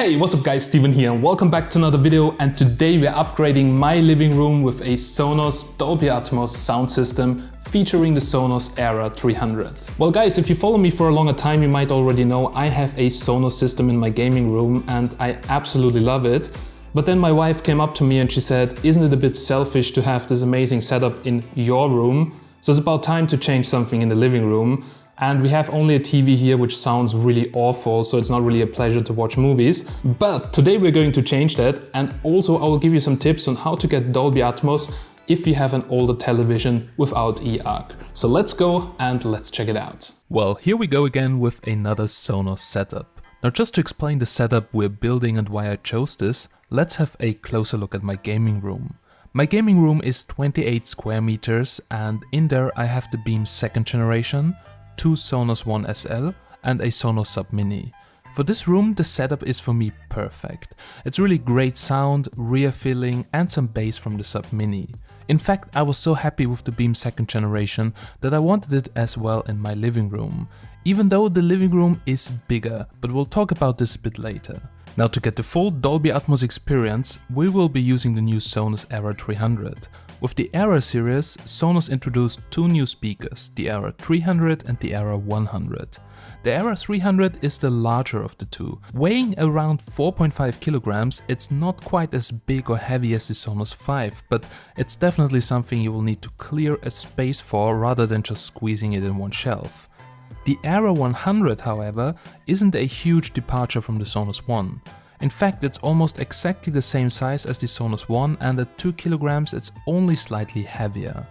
Hey, what's up guys, Steven here and welcome back to another video, and today we're upgrading my living room with a SONOS Dolby Atmos sound system featuring the SONOS Era 300. Well guys, if you follow me for a longer time, you might already know I have a SONOS system in my gaming room and I absolutely love it. But then my wife came up to me and she said, isn't it a bit selfish to have this amazing setup in your room? So it's about time to change something in the living room. And we have only a TV here which sounds really awful, so it's not really a pleasure to watch movies. But today we're going to change that, and also I will give you some tips on how to get Dolby Atmos if you have an older television without eARC. So let's go and let's check it out. Well, here we go again with another SONOS setup. Now just to explain the setup we're building and why I chose this, let's have a closer look at my gaming room. My gaming room is 28 square meters and in there I have the Beam 2nd generation, 2 SONOS One SL and a SONOS Sub Mini. For this room the setup is for me perfect. It's really great sound, rear filling and some bass from the Sub Mini. In fact, I was so happy with the Beam 2nd generation that I wanted it as well in my living room. Even though the living room is bigger, but we'll talk about this a bit later. Now to get the full Dolby Atmos experience, we will be using the new SONOS Era 300. With the Era series, SONOS introduced two new speakers, the Era 300 and the Era 100. The Era 300 is the larger of the two. Weighing around 4.5 kilograms, it's not quite as big or heavy as the SONOS 5, but it's definitely something you will need to clear a space for rather than just squeezing it in one shelf. The Era 100, however, isn't a huge departure from the SONOS One. In fact, it's almost exactly the same size as the SONOS One, and at 2 kilograms it's only slightly heavier.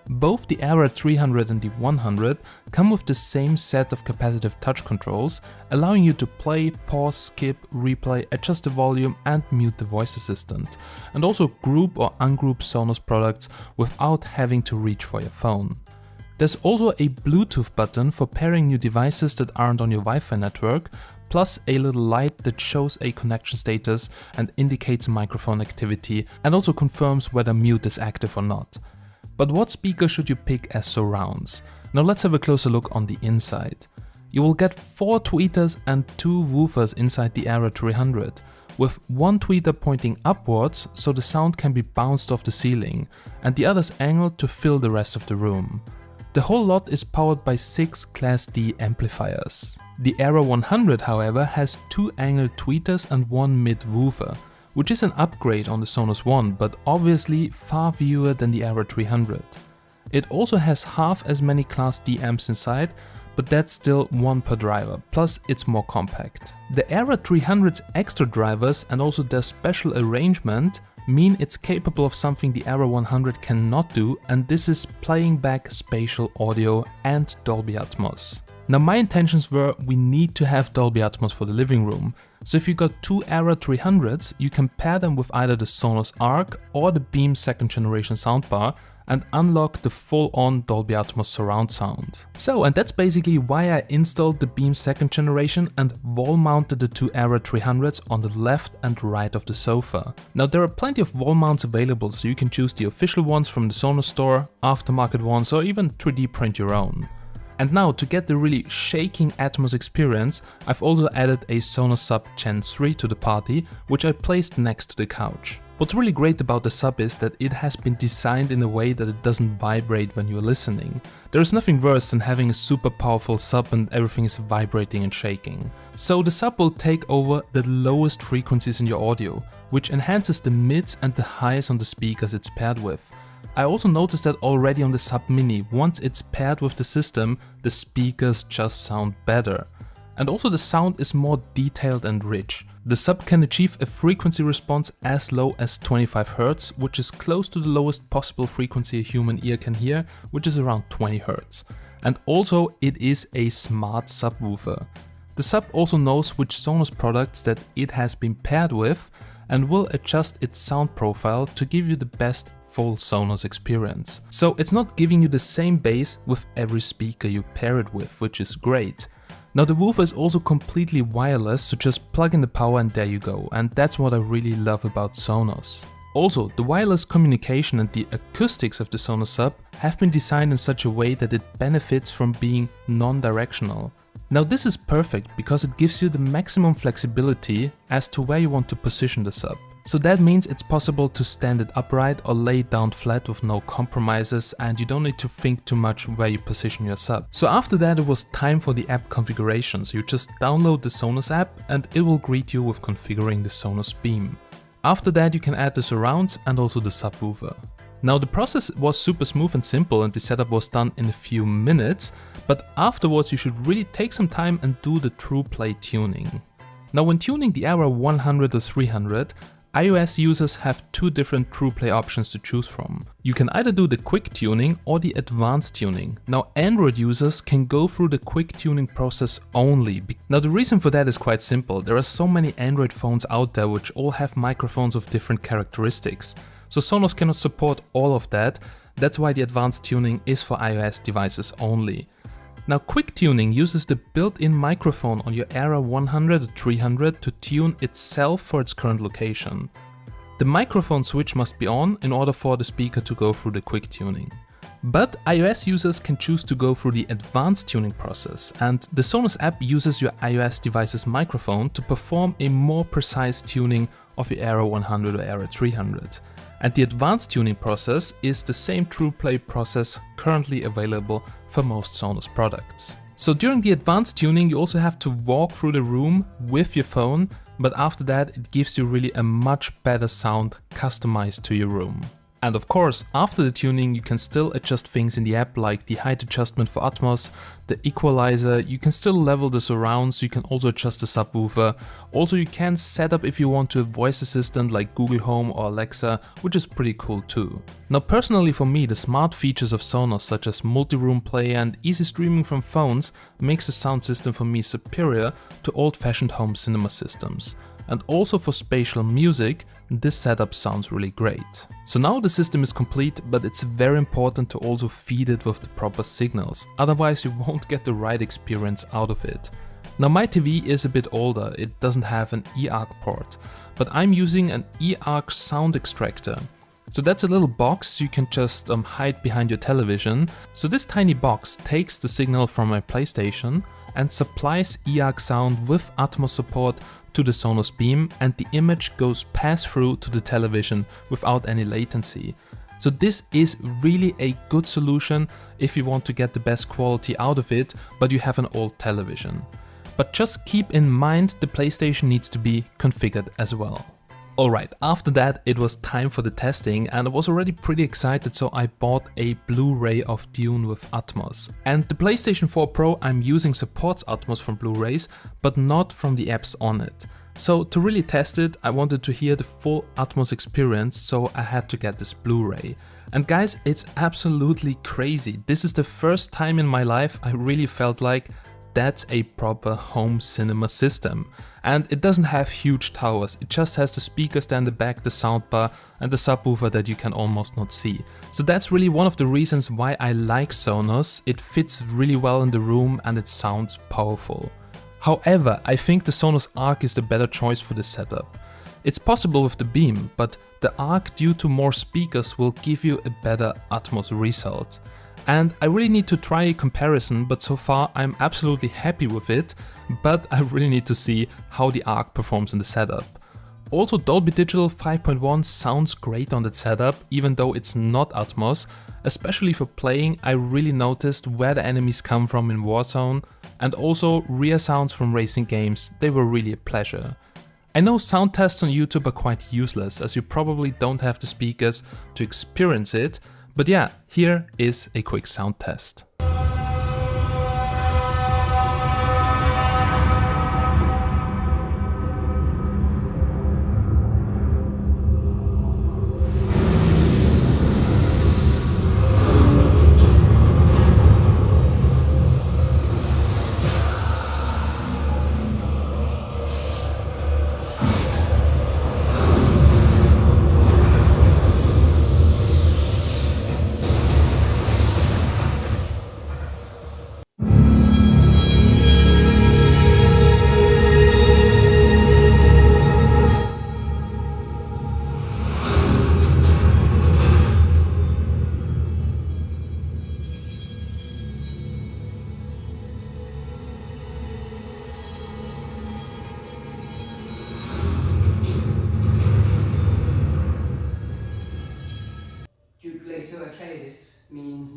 Both the Era 300 and the 100 come with the same set of capacitive touch controls, allowing you to play, pause, skip, replay, adjust the volume and mute the voice assistant, and also group or ungroup SONOS products without having to reach for your phone. There's also a Bluetooth button for pairing new devices that aren't on your Wi-Fi network, plus a little light that shows a connection status and indicates microphone activity and also confirms whether mute is active or not. But what speaker should you pick as surrounds? Now let's have a closer look on the inside. You will get 4 tweeters and 2 woofers inside the Era 300, with one tweeter pointing upwards so the sound can be bounced off the ceiling and the others angled to fill the rest of the room. The whole lot is powered by 6 Class D amplifiers. The Era 100, however, has 2 angled tweeters and 1 mid-woofer, which is an upgrade on the SONOS One, but obviously far fewer than the Era 300. It also has half as many Class D amps inside, but that's still 1 per driver, plus it's more compact. The Era 300's extra drivers and also their special arrangement mean it's capable of something the Era 100 cannot do, and this is playing back spatial audio and Dolby Atmos. Now my intentions were we need to have Dolby Atmos for the living room, so if you got 2 Era 300s, you can pair them with either the SONOS Arc or the Beam 2nd generation soundbar and unlock the full-on Dolby Atmos surround sound. And that's basically why I installed the Beam 2nd generation and wall mounted the 2 Era 300s on the left and right of the sofa. Now there are plenty of wall mounts available, so you can choose the official ones from the SONOS store, aftermarket ones, or even 3D print your own. And now to get the really shaking Atmos experience, I've also added a SONOS Sub Gen 3 to the party, which I placed next to the couch. What's really great about the Sub is that it has been designed in a way that it doesn't vibrate when you're listening. There is nothing worse than having a super powerful Sub and everything is vibrating and shaking. So the Sub will take over the lowest frequencies in your audio, which enhances the mids and the highs on the speakers it's paired with. I also noticed that already on the Sub Mini, once it's paired with the system, the speakers just sound better. And also the sound is more detailed and rich. The Sub can achieve a frequency response as low as 25 Hz, which is close to the lowest possible frequency a human ear can hear, which is around 20 Hz. And also it is a smart subwoofer. The Sub also knows which SONOS products that it has been paired with and will adjust its sound profile to give you the best full SONOS experience. So it's not giving you the same bass with every speaker you pair it with, which is great. Now the woofer is also completely wireless, so just plug in the power and there you go, and that's what I really love about SONOS. Also, the wireless communication and the acoustics of the Sonos sub have been designed in such a way that it benefits from being non-directional. Now this is perfect because it gives you the maximum flexibility as to where you want to position the sub. So that means it's possible to stand it upright or lay it down flat with no compromises, and you don't need to think too much where you position your sub. So after that it was time for the app configuration. So you just download the Sonos app and it will greet you with configuring the Sonos Beam. After that you can add the surrounds and also the subwoofer. Now the process was super smooth and simple and the setup was done in a few minutes, but afterwards you should really take some time and do the true play tuning. Now when tuning the Era 100 or 300, iOS users have two different true play options to choose from. You can either do the quick tuning or the advanced tuning. Now Android users can go through the quick tuning process only. Now the reason for that is quite simple. There are so many Android phones out there which all have microphones of different characteristics. So Sonos cannot support all of that. That's why the advanced tuning is for iOS devices only. Now quick tuning uses the built-in microphone on your Era 100 or 300 to tune itself for its current location. The microphone switch must be on in order for the speaker to go through the quick tuning. But iOS users can choose to go through the advanced tuning process, and the Sonos app uses your iOS device's microphone to perform a more precise tuning of your Era 100 or Era 300. And the advanced tuning process is the same true play process currently available for most Sonos products. So during the advanced tuning you also have to walk through the room with your phone, but after that it gives you really a much better sound customized to your room. And of course, after the tuning you can still adjust things in the app like the height adjustment for Atmos, the equalizer, you can still level the surrounds, you can also adjust the subwoofer. Also you can set up if you want to a voice assistant like Google Home or Alexa, which is pretty cool too. Now personally for me, the smart features of Sonos such as multi-room play and easy streaming from phones makes the sound system for me superior to old-fashioned home cinema systems. And also for spatial music, this setup sounds really great. So now the system is complete, but it's very important to also feed it with the proper signals, otherwise you won't get the right experience out of it. Now my TV is a bit older, it doesn't have an eARC port, but I'm using an eARC sound extractor. So that's a little box you can just hide behind your television. So this tiny box takes the signal from my PlayStation and supplies eARC sound with Atmos support to the Sonos Beam, and the image goes pass-through to the television without any latency. So this is really a good solution if you want to get the best quality out of it, but you have an old television. But just keep in mind the PlayStation needs to be configured as well. Alright, after that it was time for the testing and I was already pretty excited, so I bought a Blu-ray of Dune with Atmos. And the PlayStation 4 Pro I'm using supports Atmos from Blu-rays, but not from the apps on it. So to really test it, I wanted to hear the full Atmos experience, so I had to get this Blu-ray. And guys, it's absolutely crazy. This is the first time in my life I really felt like that's a proper home cinema system. And it doesn't have huge towers, it just has the speaker stand, the back, the soundbar and the subwoofer that you can almost not see. So that's really one of the reasons why I like Sonos. It fits really well in the room and it sounds powerful. However, I think the Sonos Arc is the better choice for this setup. It's possible with the Beam, but the Arc, due to more speakers, will give you a better Atmos result. And I really need to try a comparison, but so far I'm absolutely happy with it, but I really need to see how the Arc performs in the setup. Also, Dolby Digital 5.1 sounds great on that setup, even though it's not Atmos. Especially for playing, I really noticed where the enemies come from in Warzone, and also rear sounds from racing games, they were really a pleasure. I know sound tests on YouTube are quite useless, as you probably don't have the speakers to experience it, but yeah, here is a quick sound test.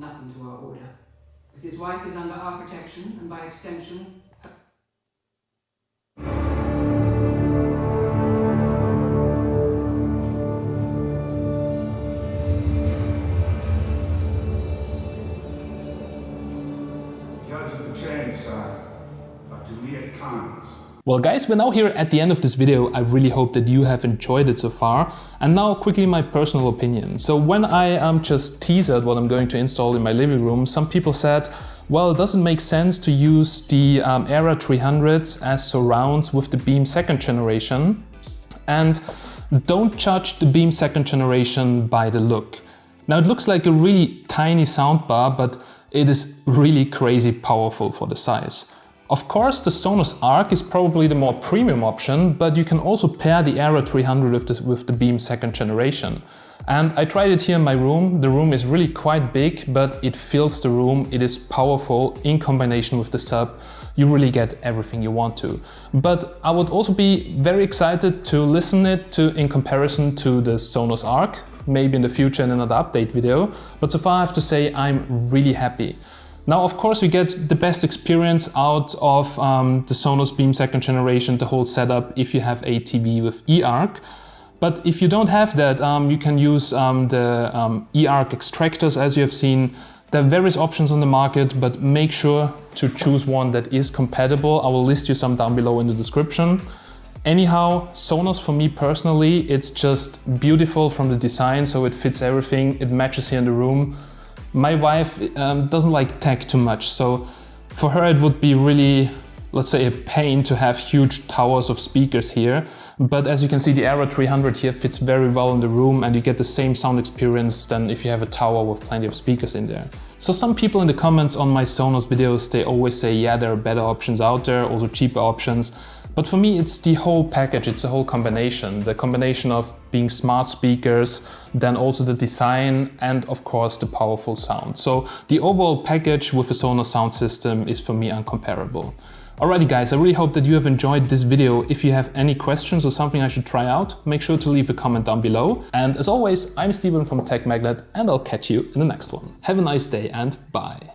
nothing to our order. But his wife is under our protection, and by extension, Judge of the chain, sir. Dr. Leah Kahns. Well guys, we're now here at the end of this video. I really hope that you have enjoyed it so far. And now quickly my personal opinion. So when I just teased what I'm going to install in my living room, some people said, well, does it make sense to use the Era 300s as surrounds with the Beam 2nd generation? And don't judge the Beam 2nd generation by the look. Now it looks like a really tiny soundbar, but it is really crazy powerful for the size. Of course, the Sonos Arc is probably the more premium option, but you can also pair the Era 300 with the Beam 2nd generation. And I tried it here in my room. The room is really quite big, but it fills the room. It is powerful in combination with the sub. You really get everything you want to. But I would also be very excited to listen it to in comparison to the Sonos Arc, maybe in the future in another update video. But so far I have to say I'm really happy. Now, of course, you get the best experience out of the Sonos Beam 2nd generation, the whole setup, if you have a TV with eARC. But if you don't have that, you can use the eARC extractors, as you have seen. There are various options on the market, but make sure to choose one that is compatible. I will list you some down below in the description. Anyhow, Sonos for me personally, it's just beautiful from the design, so it fits everything, it matches here in the room. My wife doesn't like tech too much, so for her it would be really, let's say, a pain to have huge towers of speakers here. But as you can see, the Era 300 here fits very well in the room, and you get the same sound experience than if you have a tower with plenty of speakers in there. So some people in the comments on my Sonos videos, they always say, yeah, there are better options out there, also cheaper options. But for me, it's the whole package, it's the whole combination. The combination of being smart speakers, then also the design, and of course the powerful sound. So the overall package with the Sonos sound system is for me uncomparable. Alrighty guys, I really hope that you have enjoyed this video. If you have any questions or something I should try out, make sure to leave a comment down below. And as always, I'm Steven from Tech Magnet, and I'll catch you in the next one. Have a nice day and bye.